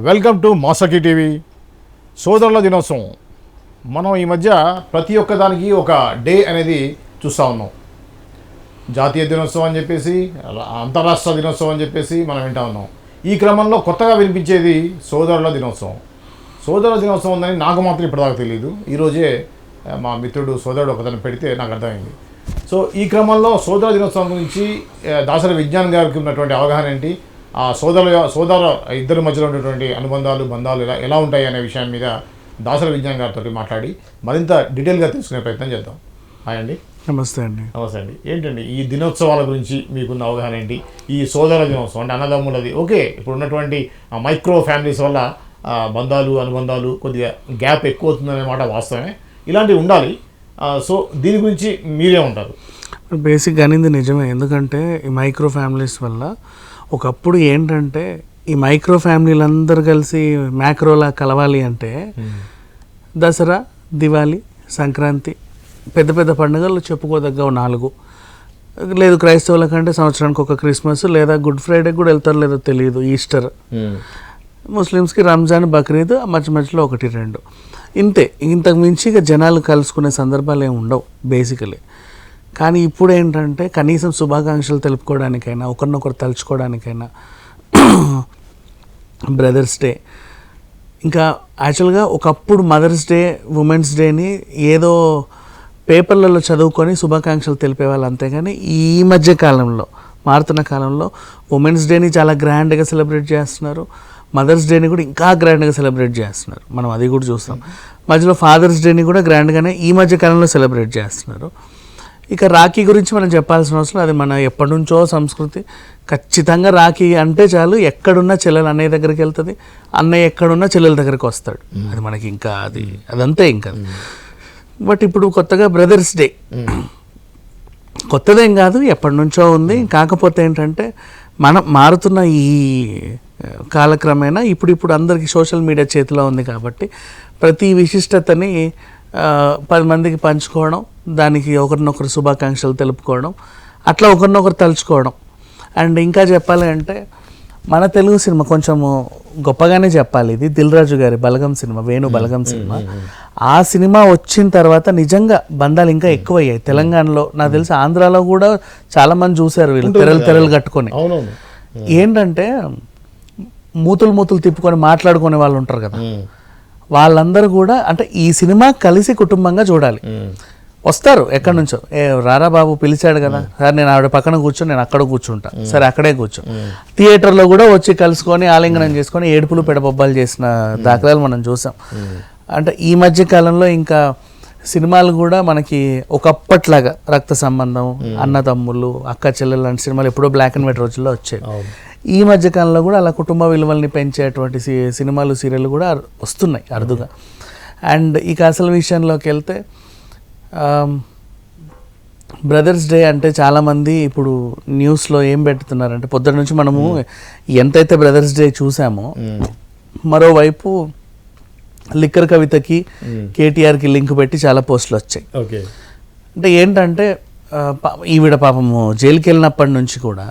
Welcome to మాసకి TV. సోదరుల దినోత్సవం మనం ఈ మధ్య ప్రతి ఒక్క దానికి ఒక డే అనేది చూస్తూ ఉన్నాం. జాతీయ దినోత్సవం అని చెప్పేసి, అంతరాష్ట్ర దినోత్సవం అని చెప్పేసి మనం వింటూ ఉన్నాం. ఈ క్రమంలో కొత్తగా వినిపించేది సోదరుల దినోత్సవం. సోదరుల దినోత్సవం ఉందని నాకు మాత్రం ఇప్పటిదాకా తెలియదు. ఈరోజే మా మిత్రుడు సోదరుడు ఒకతను పెడితే నాకు అర్థమైంది. సో ఈ క్రమంలో సోదర దినోత్సవం గురించి దాసరి విజ్ఞాన్ గారికి ఉన్నటువంటి అవగాహన ఏంటి, ఆ సోదర ఇద్దరి మధ్యలో ఉన్నటువంటి అనుబంధాలు బంధాలు ఎలా ఉంటాయి అనే విషయం మీద దాసరి విజ్ఞాన్ గారితో మాట్లాడి మరింత డీటెయిల్గా తెలుసుకునే ప్రయత్నం చేద్దాం. హాయ్ అండి. నమస్తే అండి. నమస్తే అండి. ఏంటండి ఈ దినోత్సవాల గురించి మీకున్న అవగాహన ఏంటి? ఈ సోదర దినోత్సవం అంటే అన్నదమ్ములది ఓకే, ఇప్పుడు ఉన్నటువంటి మైక్రో ఫ్యామిలీస్ వల్ల బంధాలు అనుబంధాలు కొద్దిగా గ్యాప్ ఎక్కువ అవుతుందనే మాట వాస్తవమే, ఇలాంటివి ఉండాలి. సో దీని గురించి మీరే ఉంటారు? బేసిక్గా అనేది నిజమే. ఎందుకంటే ఈ మైక్రో ఫ్యామిలీస్ వల్ల ఒకప్పుడు ఏంటంటే ఈ మైక్రో ఫ్యామిలీలందరూ కలిసి మ్యాక్రోలా కలవాలి అంటే దసరా, దివాళీ, సంక్రాంతి పెద్ద పెద్ద పండుగలు చెప్పుకోదగ్గ 4. లేదు క్రైస్తవుల కంటే సంవత్సరానికి ఒక క్రిస్మస్ లేదా గుడ్ ఫ్రైడే కూడా వెళ్తారు లేదో తెలియదు, ఈస్టర్. ముస్లిమ్స్కి రంజాన్, బక్రీద్ మధ్యలో 1-2 ఇంతే. ఇంతకు మించి ఇక జనాలు కలుసుకునే సందర్భాలు ఏమి ఉండవు బేసికలీ. కానీ ఇప్పుడు ఏంటంటే కనీసం శుభాకాంక్షలు తెలుపుకోవడానికైనా, ఒకరినొకరు తలుచుకోవడానికైనా బ్రదర్స్ డే, ఇంకా యాక్చువల్గా ఒకప్పుడు మదర్స్ డే, ఉమెన్స్ డేని ఏదో పేపర్లలో చదువుకొని శుభాకాంక్షలు తెలిపేవాళ్ళు, అంతేగాని ఈ మధ్య కాలంలో మారుతున్న కాలంలో ఉమెన్స్ డేని చాలా గ్రాండ్గా సెలబ్రేట్ చేస్తున్నారు, మదర్స్ డేని కూడా ఇంకా గ్రాండ్గా సెలబ్రేట్ చేస్తున్నారు. మనం అది కూడా చూస్తాం. మధ్యలో ఫాదర్స్ డేని కూడా గ్రాండ్గానే ఈ మధ్య కాలంలో సెలబ్రేట్ చేస్తున్నారు. ఇక రాఖీ గురించి మనం చెప్పాల్సిన అవసరం, అది మన ఎప్పటి నుంచో సంస్కృతి. ఖచ్చితంగా రాఖీ అంటే చాలు ఎక్కడున్నా చెల్లెలు అన్నయ్య దగ్గరికి వెళ్తుంది, అన్నయ్య ఎక్కడున్నా చెల్లెల దగ్గరికి వస్తాడు. అది మనకి ఇంకా అదంతే ఇంకా. బట్ ఇప్పుడు కొత్తగా బ్రదర్స్ డే కొత్తదేం కాదు, ఎప్పటి నుంచో ఉంది. కాకపోతే ఏంటంటే మనం మారుతున్న ఈ కాలక్రమేణా ఇప్పుడు అందరికీ సోషల్ మీడియా చేతిలో ఉంది కాబట్టి ప్రతి విశిష్టతని 10 మందికి పంచుకోవడం, దానికి ఒకరినొకరు శుభాకాంక్షలు తెలుపుకోవడం, అట్లా ఒకరినొకరు తలుచుకోవడం. అండ్ ఇంకా చెప్పాలి అంటే మన తెలుగు సినిమా కొంచెము గొప్పగానే చెప్పాలి. ఇది దిల్ రాజు గారి బలగం సినిమా, వేణు బలగం సినిమా. ఆ సినిమా వచ్చిన తర్వాత నిజంగా బంధాలు ఇంకా ఎక్కువయ్యాయి తెలంగాణలో. నాకు తెలిసి ఆంధ్రాలో కూడా చాలా మంది చూశారు వీళ్ళు తెరలు కట్టుకొని. ఏంటంటే మూతులు తిప్పుకొని మాట్లాడుకునే వాళ్ళు ఉంటారు కదా, వాళ్ళందరూ కూడా అంటే ఈ సినిమా కలిసి కుటుంబంగా చూడాలి. వస్తారు ఎక్కడి నుంచో, రారా బాబు పిలిచాడు కదా సార్, నేను ఆవిడ పక్కన కూర్చొని నేను అక్కడ కూర్చుంటా, సరే అక్కడే కూర్చో. థియేటర్లో కూడా వచ్చి కలుసుకొని ఆలింగనం చేసుకొని ఏడుపులు పెడబొబ్బాలు చేసిన దాఖలాలు మనం చూసాం. అంటే ఈ మధ్య కాలంలో ఇంకా సినిమాలు కూడా మనకి ఒకప్పట్లాగా రక్త సంబంధం, అన్నదమ్ములు, అక్క చెల్లెలు లాంటి సినిమాలు ఎప్పుడో బ్లాక్ అండ్ వైట్ రోజుల్లో వచ్చాయి. ఈ మధ్య కాలంలో కూడా అలా కుటుంబ విలువల్ని పెంచేటువంటి సినిమాలు, సీరియళ్ళు కూడా వస్తున్నాయి అరుదుగా. అండ్ ఇక అసలు విషయంలోకి వెళ్తే బ్రదర్స్ డే అంటే చాలామంది ఇప్పుడు న్యూస్లో ఏం పెడుతున్నారంటే, పొద్దున్న నుంచి మనము ఎంతైతే బ్రదర్స్ డే చూసామో, మరోవైపు లిక్కర్ కవితకి కేటీఆర్కి లింక్ పెట్టి చాలా పోస్టులు వచ్చాయి. అంటే ఏంటంటే ఈవిడ పాపము జైలుకి వెళ్ళినప్పటి నుంచి కూడా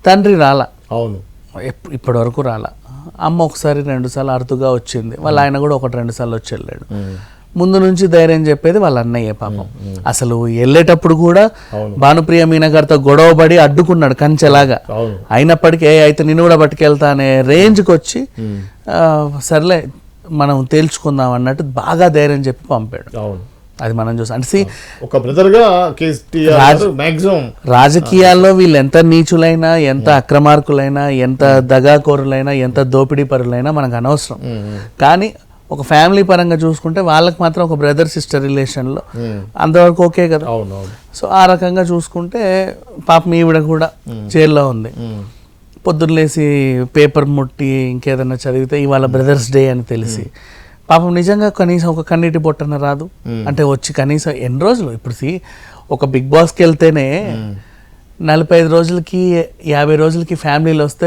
తండ్రి రాలా, ఇప్పటి వరకు రాలా. అమ్మ ఒకసారి 2 సార్లు అరుదుగా వచ్చింది, వాళ్ళ ఆయన కూడా 1-2 సార్లు వచ్చి వెళ్ళాడు. ముందు నుంచి ధైర్యం చెప్పేది వాళ్ళ అన్నయ్య. పాపం అసలు వెళ్ళేటప్పుడు కూడా భానుప్రియ మీనా గారితో గొడవపడి అడ్డుకున్నాడు కంచెలాగా. అయినప్పటికీ అయితే నిన్ను కూడా పట్టుకెళ్తా అనే రేంజ్కి వచ్చి సర్లే మనం తేల్చుకుందాం అన్నట్టు బాగా ధైర్యం చెప్పి పంపాడు. అది మనం చూసాం. అంటే ఒక బ్రదర్గా రాజకీయాల్లో వీళ్ళు ఎంత నీచులైనా, ఎంత అక్రమార్కులైనా, ఎంత దగాకోరులైనా, ఎంత దోపిడీ పరులైనా మనకు అనవసరం. కానీ ఒక ఫ్యామిలీ పరంగా చూసుకుంటే వాళ్ళకి మాత్రం ఒక బ్రదర్ సిస్టర్ రిలేషన్లో అంతవరకు ఓకే కదా. సో ఆ రకంగా చూసుకుంటే పాపం ఈవిడ కూడా జైల్లో ఉంది. పొద్దున్న లేసి పేపర్ ముట్టి ఇంకేదన్నా చదివితే ఇవాళ బ్రదర్స్ డే అని తెలిసి పాపం నిజంగా కనీసం ఒక కన్నీటి బొట్టన రాదు. అంటే వచ్చి కనీసం ఎన్ని రోజులు, ఇప్పుడు ఒక బిగ్ బాస్కి వెళ్తేనే 45 రోజులకి 50 రోజులకి ఫ్యామిలీలు వస్తే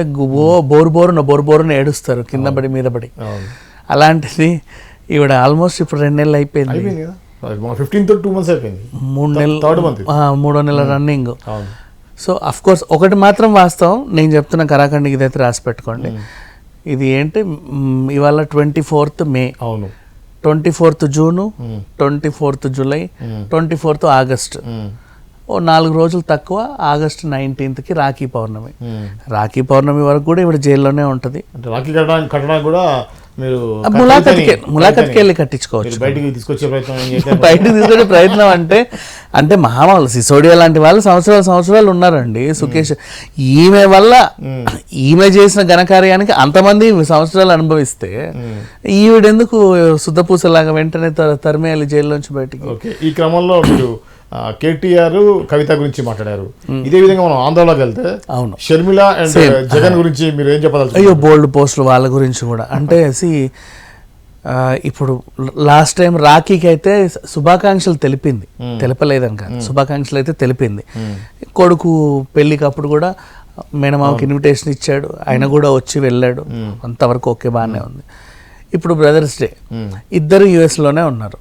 బోరున ఏడుస్తారు కింద పడి మీద పడి. అలాంటిది ఈవిడ ఆల్మోస్ట్ ఇప్పుడు 2 నెలలు అయిపోయింది, 3 నెలల రన్నింగ్. సో అఫ్ కోర్స్ ఒకటి మాత్రం వాస్తవం, నేను చెప్తున్న కరాఖండికి ఇదైతే రాసి పెట్టుకోండి, ఇది ఏంటి ఇవాళ 24th మే, అవును 24th June, 24th July, 24th August, ఓ 4 రోజులు తక్కువ ఆగస్ట్ 19th రాఖీ పౌర్ణమి. రాఖీ పౌర్ణమి వరకు కూడా ఇప్పుడు జైల్లోనే ఉంటుంది. అంటే రాఖీ కట్టడానికి కూడా మీరు ములాఖత్కి వెళ్ళి కట్టించుకోవచ్చు. బయటికి తీసుకొచ్చే ప్రయత్నం బయటికి తీసుకొచ్చే ప్రయత్నం అంటే మహామాలు సిసోడియా లాంటి వాళ్ళు సంవత్సరాలు ఉన్నారండి. సుకేష్ ఈమె చేసిన ఘనకార్యానికి అంతమంది సంవత్సరాలు అనుభవిస్తే ఈవిడెందుకు శుద్ధపూసలాగా వెంటనే తరిమేయాలి జైల్లోంచి బయటికి. ఈ క్రమంలో మీరు కేటీఆర్ కవిత గురించి మాట్లాడారు. ఇదే విధంగా మనం ఆంధ్రలోకి వెళ్తే అవును షర్మిల అండ్ జగన్ గురించి మీరు ఏం చెప్పాలి? అయ్యో బోల్డ్ పోస్టులు వాళ్ళ గురించి కూడా అంటే ఇప్పుడు లాస్ట్ టైం రాఖీకి అయితే శుభాకాంక్షలు తెలపలేదని కాదు, శుభాకాంక్షలు అయితే తెలిపింది. కొడుకు పెళ్ళికి అప్పుడు కూడా మేనమామకి ఇన్విటేషన్ ఇచ్చాడు, ఆయన కూడా వచ్చి వెళ్ళాడు, అంతవరకు ఓకే బాగానే ఉంది. ఇప్పుడు బ్రదర్స్ డే ఇద్దరు యుఎస్లోనే ఉన్నారు.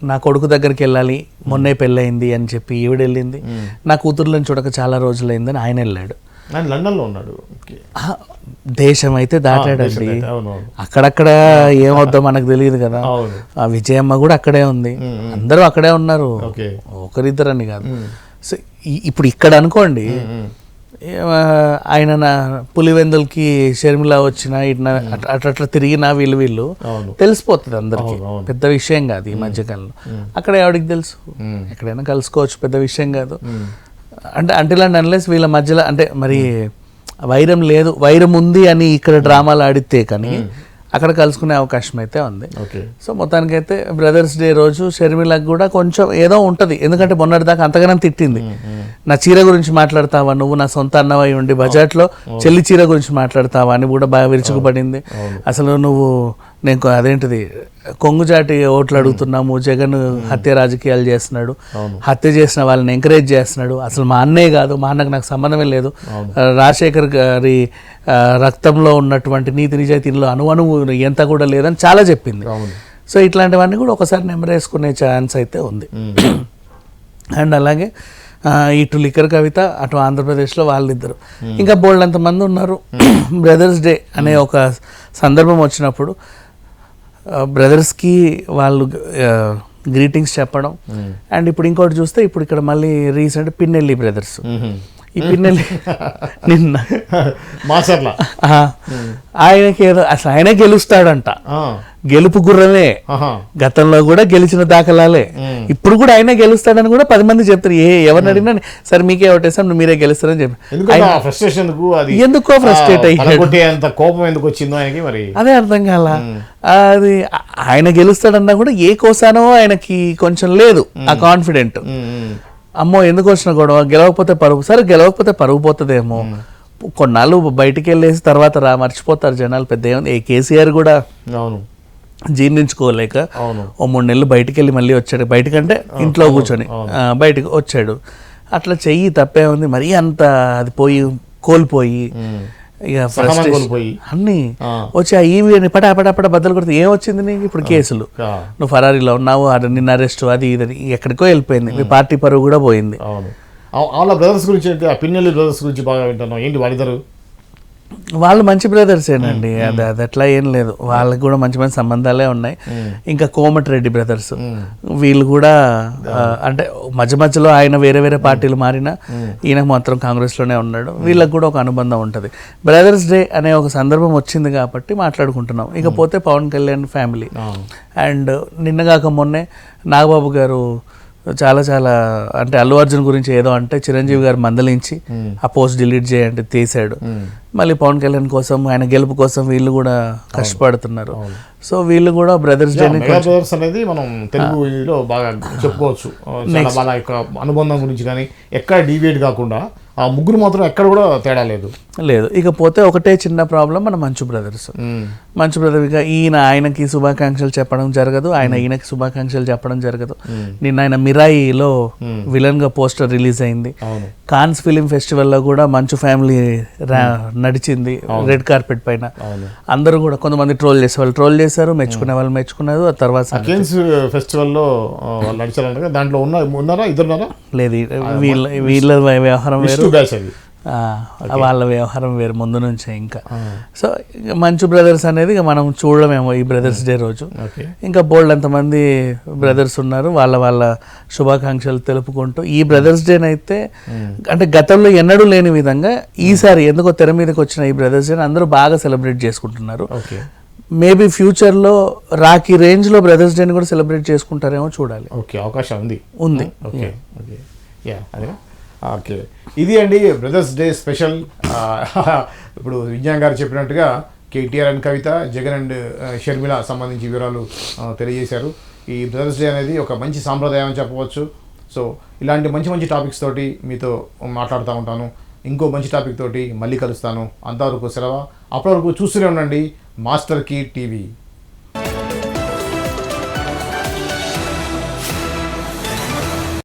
నా కొడుకు దగ్గరికి వెళ్ళాలి, మొన్నే పెళ్ళయింది అని చెప్పి ఈవిడ వెళ్ళింది. నా కూతుర్లను చూడక చాలా రోజులైందని ఆయన వెళ్ళాడు. లండన్లో ఉన్నాడు. దేశం అయితే దాటాడండి. అక్కడక్కడ ఏమవుద్దో మనకు తెలియదు కదా. ఆ విజయమ్మ కూడా అక్కడే ఉంది, అందరూ అక్కడే ఉన్నారు, ఒకరిద్దరని కాదు. సో ఇప్పుడు ఇక్కడ అనుకోండి, ఆయన నా పులివెందులకి షర్మిల వచ్చిన ఇట్లా అట్లా తిరిగినా వీళ్ళు తెలిసిపోతుంది అందరికి, పెద్ద విషయం కాదు ఈ మధ్యకాలంలో. అక్కడ ఎవరికి తెలుసు, ఎక్కడైనా కలుసుకోవచ్చు, పెద్ద విషయం కాదు. అంటే అన్లెస్ వీళ్ళ మధ్యలో అంటే మరి వైరం లేదు, వైరం ఉంది అని ఇక్కడ డ్రామాలు ఆడితే కానీ అక్కడ కలుసుకునే అవకాశం అయితే ఉంది. సో మొత్తానికైతే బ్రదర్స్ డే రోజు షర్మిలకు కూడా కొంచెం ఏదో ఉంటుంది, ఎందుకంటే మొన్నటిదాకా అంతగానం తిట్టింది. నా చీర గురించి మాట్లాడతావా నువ్వు, నా సొంత అన్నవై ఉండి బజార్లో చెల్లి చీర గురించి మాట్లాడతావా అని కూడా బాగా విరుచుకుపడింది. అసలు నువ్వు నేను అదేంటిది కొంగుజాటి ఓట్లు అడుగుతున్నాము, జగన్ హత్య రాజకీయాలు చేస్తున్నాడు, హత్య చేసిన వాళ్ళని ఎంకరేజ్ చేస్తున్నాడు, అసలు మా అన్నే కాదు, మా అన్నకు నాకు సంబంధమే లేదు, రాజశేఖర్ గారి రక్తంలో ఉన్నటువంటి నీతి నిజాయితీలో అణువు ఎంత కూడా లేదని చాలా చెప్పింది. సో ఇట్లాంటివన్నీ కూడా ఒకసారి నెమరేసుకునే ఛాన్స్ అయితే ఉంది. అండ్ అలాగే ఇటు లిక్కర్ కవిత, అటు ఆంధ్రప్రదేశ్లో వాళ్ళిద్దరు, ఇంకా బోల్డ్ అంతమంది ఉన్నారు. బ్రదర్స్ డే అనే ఒక సందర్భం వచ్చినప్పుడు బ్రదర్స్కి వాళ్ళు గ్రీటింగ్స్ చెప్పడం. అండ్ ఇప్పుడు ఇంకోటి చూస్తే ఇప్పుడు ఇక్కడ మళ్ళీ రీసెంట్ పిన్నెల్లి బ్రదర్స్, ఈ పిన్నెల్లి నిన్న ఆయనకి ఏదో అసలు ఆయన గెలుస్తాడంట, గెలుపు గుర్రమే, గతంలో కూడా గెలిచిన దాఖలాలే, ఇప్పుడు కూడా ఆయన గెలుస్తాడని కూడా 10 మంది చెప్తారు. ఎవరిని అడిగినా సరే మీకే ఓటేసాం మీరే గెలుస్తారని చెప్పి ఎందుకో ఫ్రస్ట్రేట్ అయ్యాడు, కోపం ఎందుకు వచ్చిందో ఆయనకి మరి అదే అర్థం కాల. అది ఆయన గెలుస్తాడన్నా కూడా ఏ కోసానో ఆయనకి కొంచెం లేదు ఆ కాన్ఫిడెంట్. అమ్మో ఎందుకు వచ్చిన గొడవ, గెలవకపోతే పరుగు, సరే గెలవకపోతే పరుగు పోతుందేమో, కొన్నాళ్ళు బయటికి వెళ్ళేసి తర్వాత మర్చిపోతారు జనాలు. పెద్ద ఏముంది, కేసీఆర్ కూడా జీర్ణించుకోలేక ఓ 3 నెలలు బయటికి వెళ్ళి మళ్ళీ వచ్చాడు, బయటకంటే ఇంట్లో కూర్చొని బయటకు వచ్చాడు. అట్లా చెయ్యి తప్పే ఉంది, మరీ అంత అది కోల్పోయి ఇక అన్ని వచ్చి ఆ ఈవీని పటాపట బద్దలు కొడితే ఏం వచ్చింది నీకు ఇప్పుడు కేసులు, నువ్వు ఫరారీలో ఉన్నావు, నిన్న అరెస్ట్, అది ఇది ఎక్కడికో వెళ్ళిపోయింది, మీ పార్టీ పరువు కూడా పోయింది. వాళ్ళ బ్రదర్స్ గురించి అంటే ఆ పిన్నెల్లి బ్రదర్స్ గురించి బాగా వింటున్నాం, ఏంటి వాళ్ళిద్దరు? వాళ్ళు మంచి బ్రదర్సేనండి, అది అట్లా ఏం లేదు, వాళ్ళకి కూడా మంచి మంచి సంబంధాలే ఉన్నాయి. ఇంకా కోమటిరెడ్డి బ్రదర్స్, వీళ్ళు కూడా అంటే మధ్యలో ఆయన వేరే పార్టీలు మారినా ఈయన మాత్రం కాంగ్రెస్లోనే ఉన్నాడు. వీళ్ళకి కూడా ఒక అనుబంధం ఉంటుంది. బ్రదర్స్ డే అనే ఒక సందర్భం వచ్చింది కాబట్టి మాట్లాడుకుంటున్నాం. ఇకపోతే పవన్ కళ్యాణ్ ఫ్యామిలీ, అండ్ నిన్నగాక మొన్నే నాగబాబు గారు చాలా అంటే అల్లు అర్జున్ గురించి ఏదో అంటే చిరంజీవి గారు మందలించి ఆ పోస్ట్ డిలీట్ చేయంటే తీసాడు. మళ్ళీ పవన్ కళ్యాణ్ కోసం, ఆయన గెలుపు కోసం వీళ్ళు కూడా కష్టపడుతున్నారు. సో వీళ్ళు కూడా బ్రదర్స్ డే అనేది మనం తెలుగులో బాగా చెప్పుకోవచ్చు. వాళ్ళ యొక్క అనుబంధం గురించి కానీ ఎక్కడ డీవియేట్ కాకుండా ఆ ముగ్గురు మాత్రం ఎక్కడ కూడా తేడా లేదు. ఇకపోతే ఒకటే చిన్న ప్రాబ్లం, మన మంచు బ్రదర్స్. మంచు బ్రదర్ ఈయన ఆయనకి శుభాకాంక్షలు చెప్పడం జరగదు, ఆయన ఈయనకి శుభాకాంక్షలు చెప్పడం జరగదు. నిన్న ఆయన మిరాయిలో విలన్ గా పోస్టర్ రిలీజ్ అయింది. కాన్స్ ఫిలిం ఫెస్టివల్లో కూడా మంచు ఫ్యామిలీ నడిచింది రెడ్ కార్పెట్ పైన. అందరూ కూడా కొంతమంది ట్రోల్ చేశారు, మెచ్చుకునే వాళ్ళు మెచ్చుకున్నారు. ఆ తర్వాత ఫెస్టివల్లో నడిచారంటే దాంట్లో ఉన్నారా, ఇద్దరున్నారా? లేదు, వీళ్ళ వ్యవహారం వేరు, వాళ్ళ వ్యవహారం వేరు ముందు నుంచే ఇంకా. సో మంచు బ్రదర్స్ అనేది ఇక మనం చూడలేమేమో ఈ బ్రదర్స్ డే రోజు. ఇంకా బోల్డ్ అంతమంది బ్రదర్స్ ఉన్నారు, వాళ్ళ శుభాకాంక్షలు తెలుపుకుంటూ ఈ బ్రదర్స్ డేని అయితే అంటే గతంలో ఎన్నడూ లేని విధంగా ఈసారి ఎందుకో తెర మీదకి వచ్చిన ఈ బ్రదర్స్ డేని అందరూ బాగా సెలబ్రేట్ చేసుకుంటున్నారు. మేబీ ఫ్యూచర్లో రాఖీ రేంజ్లో బ్రదర్స్ డేని కూడా సెలబ్రేట్ చేసుకుంటారేమో చూడాలి. ఓకే, అవకాశం ఉంది. ఓకే ఓకే యా అదే ఓకే. ఇది అండి బ్రదర్స్ డే స్పెషల్. ఇప్పుడు విజ్ఞాన్ గారు చెప్పినట్టుగా KTR and Kavitha, Jagan and Sharmila సంబంధించి వివరాలు తెలియజేశారు. ఈ బ్రదర్స్ డే అనేది ఒక మంచి సాంప్రదాయం అని చెప్పవచ్చు. సో ఇలాంటి మంచి మంచి టాపిక్స్ తోటి మీతో మాట్లాడుతూ ఉంటాను. ఇంకో మంచి టాపిక్ తోటి మళ్ళీ కలుస్తాను. అంతవరకు సెలవు. అప్పటివరకు చూస్తూనే ఉండండి మాస్టర్ కీ టీవీ.